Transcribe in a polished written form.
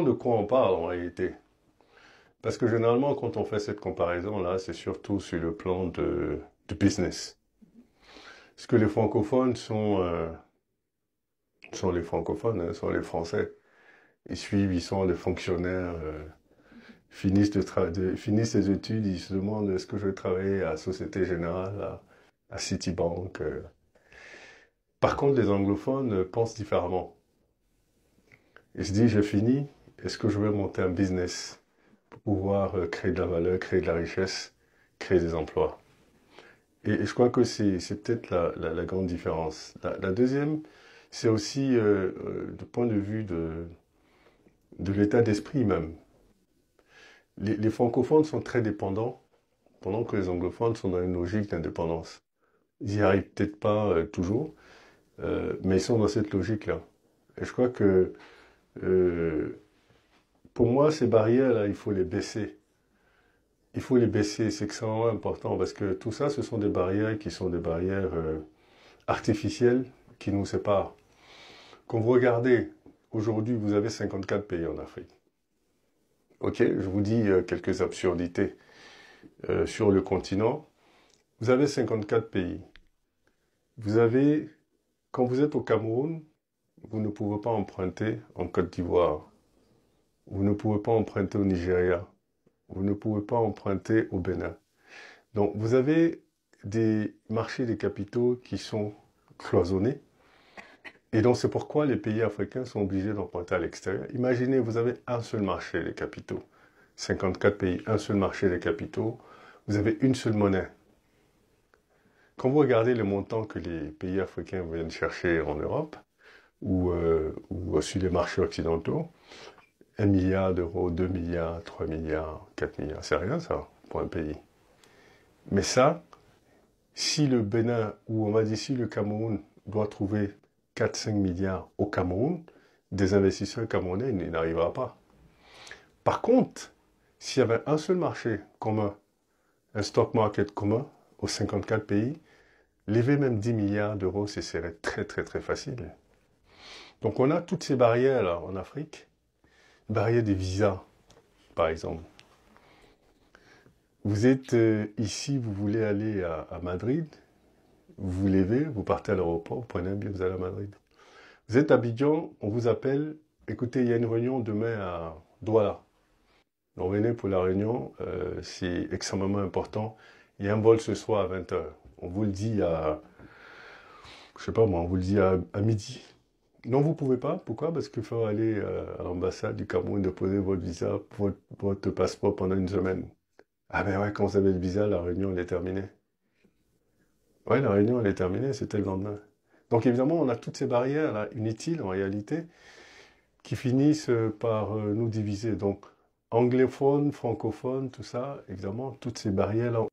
De quoi on parle en réalité? Parce que généralement, quand on fait cette comparaison-là, c'est surtout sur le plan de business. Parce que les francophones sont les francophones, hein, sont les Français. Ils suivent, ils sont des fonctionnaires, finissent les études, ils se demandent est-ce que je vais travailler à Société Générale, à Citibank. Par contre, les anglophones pensent différemment. Ils se disent, j'ai fini, est-ce que je vais monter un business pour pouvoir créer de la valeur, créer de la richesse, créer des emplois? Et je crois que c'est peut-être la grande différence. La deuxième, c'est aussi du point de vue de l'état d'esprit même. Les francophones sont très dépendants, pendant que les anglophones sont dans une logique d'indépendance. Ils n'y arrivent peut-être pas toujours, mais ils sont dans cette logique-là. Et je crois que euh, pour moi, ces barrières-là, il faut les baisser. Il faut les baisser, c'est extrêmement important parce que tout ça, ce sont des barrières qui sont des barrières artificielles qui nous séparent. Quand vous regardez, aujourd'hui, vous avez 54 pays en Afrique. Ok, je vous dis quelques absurdités. Sur le continent, vous avez 54 pays. Vous avez, quand vous êtes au Cameroun, vous ne pouvez pas emprunter en Côte d'Ivoire. Vous ne pouvez pas emprunter au Nigeria. Vous ne pouvez pas emprunter au Bénin. Donc, vous avez des marchés des capitaux qui sont cloisonnés. Et donc, c'est pourquoi les pays africains sont obligés d'emprunter à l'extérieur. Imaginez, vous avez un seul marché des capitaux. 54 pays, un seul marché des capitaux. Vous avez une seule monnaie. Quand vous regardez les montants que les pays africains viennent chercher en Europe ou sur les marchés occidentaux, 1 milliard d'euros, 2 milliards, 3 milliards, 4 milliards, c'est rien ça pour un pays. Mais ça, si le Bénin, ou on va dire si le Cameroun doit trouver 4-5 milliards au Cameroun, des investisseurs camerounais, il n'arrivera pas. Par contre, s'il y avait un seul marché commun, un stock market commun aux 54 pays, lever même 10 milliards d'euros, ce serait très très très facile. Donc on a toutes ces barrières là en Afrique, barrière des visas par exemple. Vous êtes ici, vous voulez aller à Madrid, vous vous levez, vous partez à l'aéroport, vous prenez un billet, vous allez à Madrid. Vous êtes à Abidjan, on vous appelle, écoutez, il y a une réunion demain à Douala. Donc venez pour la réunion, c'est extrêmement important. Il y a un vol ce soir à 20 heures. On vous le dit je sais pas moi, on vous le dit à midi. Non, vous pouvez pas. Pourquoi? Parce qu'il faut aller à l'ambassade du Cameroun déposer votre visa, votre passeport pendant une semaine. Ah ben ouais, quand vous avez le visa, la réunion elle est terminée. Ouais, la réunion elle est terminée, c'était le lendemain. Donc évidemment, on a toutes ces barrières là, inutiles en réalité, qui finissent par nous diviser. Donc anglophone, francophone, tout ça, évidemment, toutes ces barrières là